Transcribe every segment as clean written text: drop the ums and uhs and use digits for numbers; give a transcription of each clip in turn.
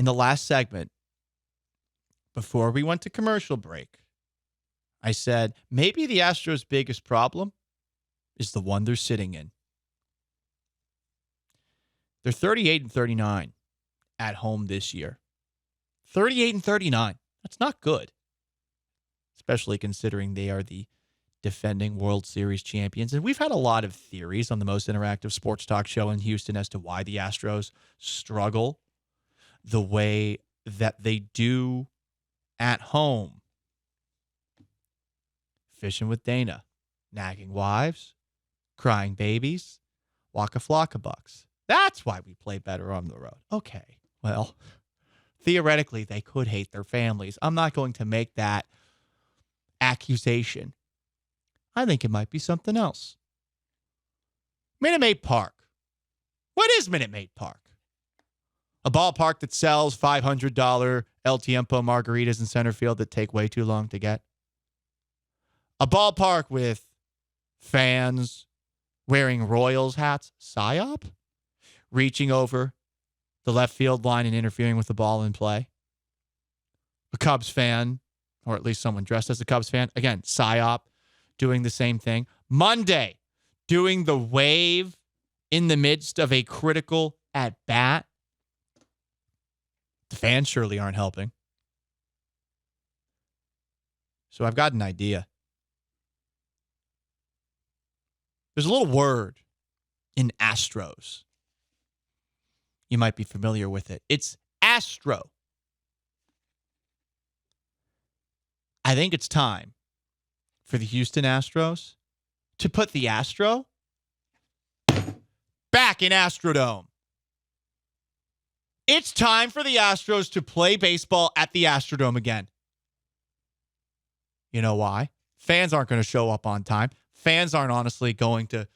in the last segment, before we went to commercial break, I said maybe the Astros' biggest problem is the one they're sitting in. They're 38-39 at home this year. 38-39. That's not good, especially considering they are the defending World Series champions. And we've had a lot of theories on the most interactive sports talk show in Houston as to why the Astros struggle the way that they do at home. Fishing with Dana, nagging wives, crying babies, waka flocka bucks. That's why we play better on the road. Okay, well, theoretically, they could hate their families. I'm not going to make that accusation. I think it might be something else. Maid Park. What is Maid Park? A ballpark that sells $500 El Tiempo margaritas in center field that take way too long to get. A ballpark with fans wearing Royals hats. PSYOP? Reaching over the left field line and interfering with the ball in play. A Cubs fan, or at least someone dressed as a Cubs fan. Again, PSYOP doing the same thing. Monday, doing the wave in the midst of a critical at-bat. The fans surely aren't helping. So I've got an idea. There's a little word in Astros. You might be familiar with it. It's Astro. I think it's time for the Houston Astros to put the Astro back in Astrodome. It's time for the Astros to play baseball at the Astrodome again. You know why? Fans aren't going to show up on time. Fans aren't honestly going to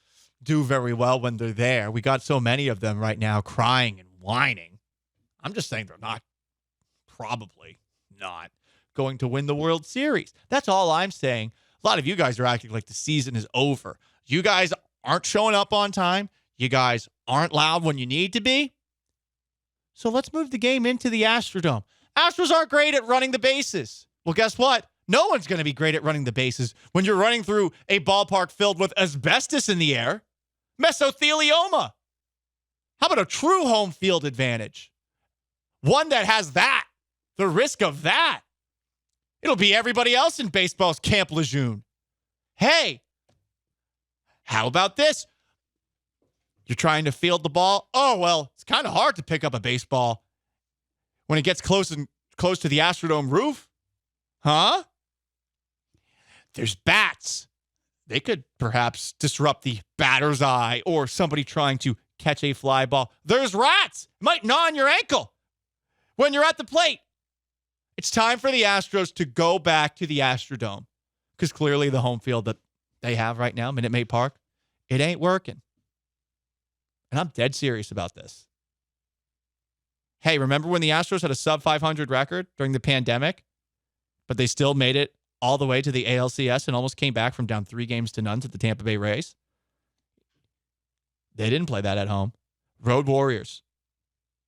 do very well when they're there. We got so many of them right now crying and whining. I'm just saying they're probably not going to win the World Series. That's all I'm saying. A lot of you guys are acting like the season is over. You guys aren't showing up on time. You guys aren't loud when you need to be. So let's move the game into the Astrodome. Astros aren't great at running the bases. Well, guess what? No one's going to be great at running the bases when you're running through a ballpark filled with asbestos in the air. Mesothelioma. How about a true home field advantage? One that has that. The risk of that. It'll be everybody else in baseball's Camp Lejeune. Hey, how about this? You're trying to field the ball. Oh, well, it's kind of hard to pick up a baseball when it gets close to the Astrodome roof. Huh? There's bats. They could perhaps disrupt the batter's eye or somebody trying to catch a fly ball. There's rats. Might gnaw on your ankle when you're at the plate. It's time for the Astros to go back to the Astrodome because clearly the home field that they have right now, Maid Park, it ain't working. And I'm dead serious about this. Hey, remember when the Astros had a sub-500 record during the pandemic, but they still made it all the way to the ALCS and almost came back from down 3-0 to the Tampa Bay Rays? They didn't play that at home. Road Warriors.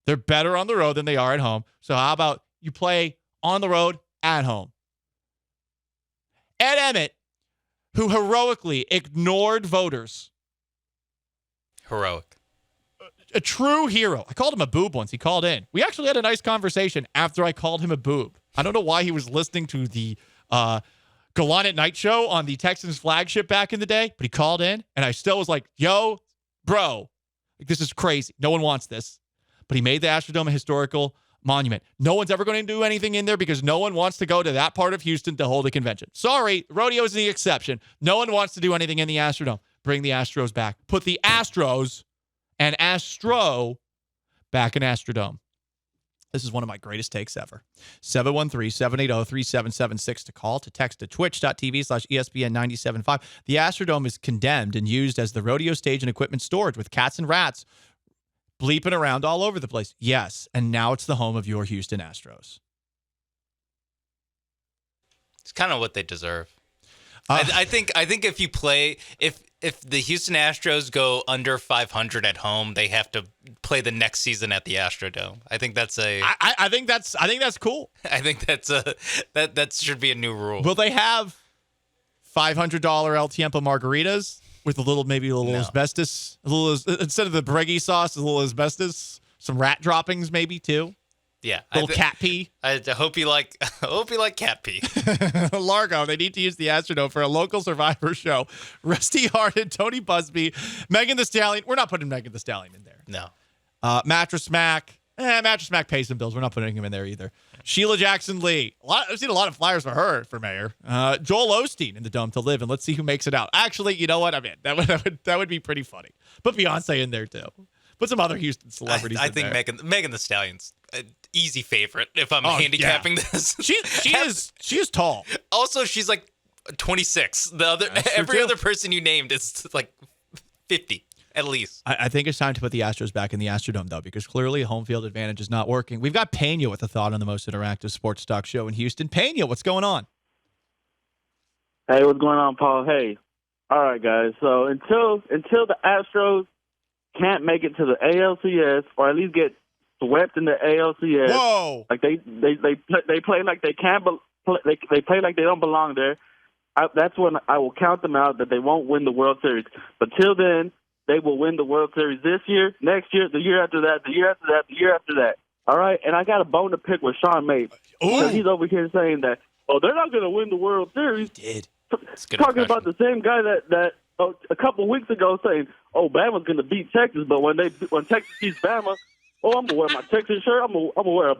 They're better on the road than they are at home. So how about you play on the road at home? Ed Emmett, who heroically ignored voters. Heroic. A true hero. I called him a boob once. He called in. We actually had a nice conversation after I called him a boob. I don't know why he was listening to the Gallant at Night show on the Texans flagship back in the day, but he called in, and I still was like, yo, bro, like, this is crazy. No one wants this. But he made the Astrodome a historical monument. No one's ever going to do anything in there because no one wants to go to that part of Houston to hold a convention. Sorry, rodeo is the exception. No one wants to do anything in the Astrodome. Bring the Astros back. Put the Astros and Astro back in Astrodome. This is one of my greatest takes ever. 713-780-3776 to call, to text to twitch.tv/ESPN975. The Astrodome is condemned and used as the rodeo stage and equipment storage with cats and rats bleeping around all over the place. Yes, and now it's the home of your Houston Astros. It's kind of what they deserve. I think if you play if the Houston Astros go under 500 at home, they have to play the next season at the Astrodome. I think that's I think that's cool. I think that should be a new rule. Will they have $500 El Tiempo margaritas with maybe a little asbestos, instead of the breggy sauce, a little asbestos, some rat droppings maybe too? Yeah, little cat pee. I hope you like cat pee. Largo, they need to use the Astrodome for a local Survivor show. Rusty Hardin, Tony Busby, Megan Thee Stallion. We're not putting Megan Thee Stallion in there. No. Mattress Mac. Mattress Mac pays some bills. We're not putting him in there either. Sheila Jackson Lee. I've seen a lot of flyers for her for mayor. Joel Osteen in the Dome to live, and let's see who makes it out. Actually, you know what? I'm in. That would be pretty funny. Put Beyonce in there too. Put some other Houston celebrities. I think there. Megan Thee Stallion's an easy favorite if I'm handicapping this. She is tall. Also, she's like 26. Every other person you named is like 50 at least. I think it's time to put the Astros back in the Astrodome, though, because clearly home field advantage is not working. We've got Pena with a thought on the most interactive sports talk show in Houston. Pena, what's going on? Hey, what's going on, Paul? Hey. All right, guys. So until the Astros can't make it to the ALCS, or at least get swept in the ALCS. Whoa! Like they play like they can't. They play like they don't belong there. That's when I will count them out, that they won't win the World Series. But till then, they will win the World Series this year, next year, the year after that, the year after that, the year after that. All right? And I got a bone to pick with Sean May. Because he's over here saying that, they're not going to win the World Series. He did. Talking about the same guy that a couple of weeks ago saying, Bama's going to beat Texas, but when Texas beats Bama, I'm going to wear my Texas shirt, I'm going to wear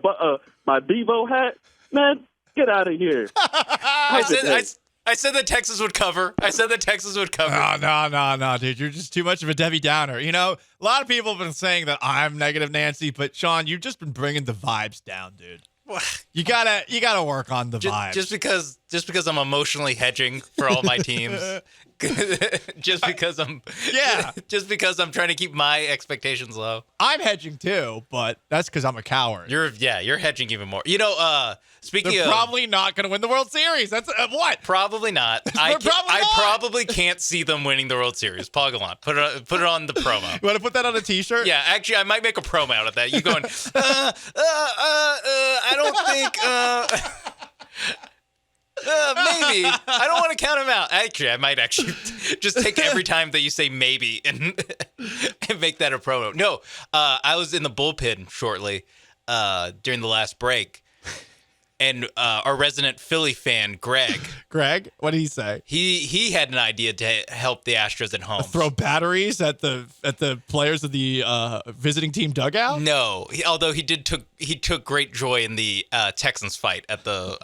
my Bevo hat. Man, get out of here. I said that Texas would cover. No, dude. You're just too much of a Debbie Downer. You know, a lot of people have been saying that I'm negative Nancy, but Sean, you've just been bringing the vibes down, dude. You gotta work on the vibes. Just because I'm emotionally hedging for all my teams. just because I'm trying to keep my expectations low. I'm hedging too, but that's because I'm a coward. You're hedging even more. You know, They're probably not going to win the World Series. That's what? Probably not. I probably can't see them winning the World Series. Paul, go on. Put it on the promo. You want to put that on a T-shirt? Yeah, actually, I might make a promo out of that. You going? I don't think. Maybe. I don't want to count him out. Actually, I might just take every time that you say maybe and make that a promo. No, I was in the bullpen shortly during the last break. And our resident Philly fan, Greg, what did he say? He had an idea to help the Astros at home. Throw batteries at the players of the visiting team dugout? No, although he took great joy in the Texans fight at the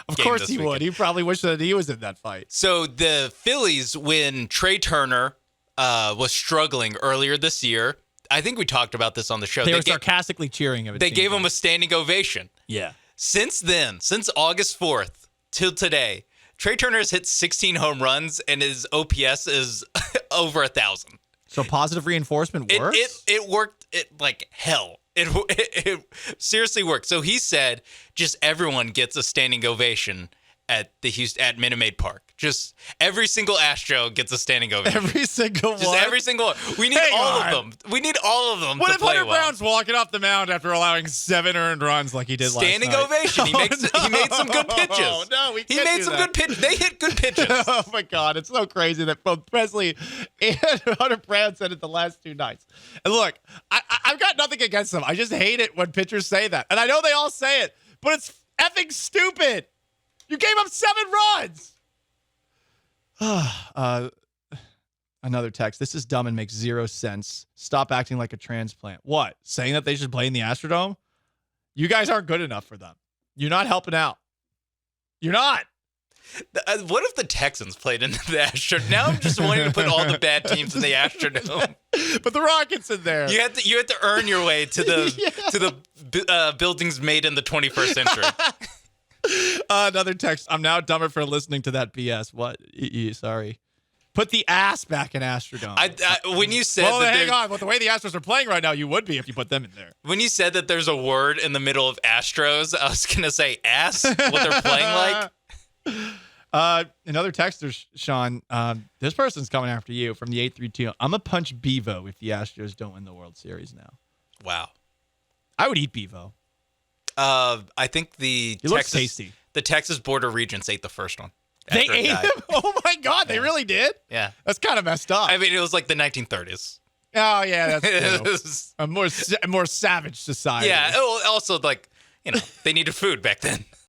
Of game course this he weekend. would. He probably wished that he was in that fight. So the Phillies, when Trey Turner was struggling earlier this year, I think we talked about this on the show. They were sarcastically cheering him. They gave him a standing ovation. Yeah. Since then, since August 4th till today, Trey Turner has hit 16 home runs and his OPS is over 1,000. So positive reinforcement works? It worked like hell. It seriously worked. So he said just everyone gets a standing ovation at at Maid Park. Just every single Astro gets a standing ovation. Every single one? Just every single one. We need all of them. We need all of them what to if play Hunter well. Brown's walking off the mound after allowing 7 earned runs like he did standing last night? ovation. He made some good pitches. No, we can't He made do some that. good pitches. They hit good pitches. Oh, my God. It's so crazy that both Presley and Hunter Brown said it the last 2 nights. And look, I've got nothing against them. I just hate it when pitchers say that. And I know they all say it, but it's effing stupid. You gave up 7 runs. Another text. This is dumb and makes 0 sense. Stop acting like a transplant. What? Saying that they should play in the Astrodome? You guys aren't good enough for them. You're not helping out. You're not. What if the Texans played in the Astrodome? Now I'm just wanting to put all the bad teams in the Astrodome. But the Rockets in there. You have to earn your way to the buildings made in the 21st century. Another text. I'm now dumber for listening to that BS. What? Sorry. Put the ass back in Astrodome. When you said hang on. With the way the Astros are playing right now, you would be if you put them in there. When you said that there's a word in the middle of Astros, I was going to say ass, what they're playing like. Another texter, Sean. This person's coming after you from the 832. I'm gonna punch Bevo if the Astros don't win the World Series now. Wow. I would eat Bevo. I think the Looks tasty. The Texas border regents ate the first one. They after it ate died. him? Oh my God, they really did? Yeah. That's kind of messed up. I mean, it was like the 1930s. Oh yeah, that's It true. was- A more savage society. yeah. Also, like, they needed food back then.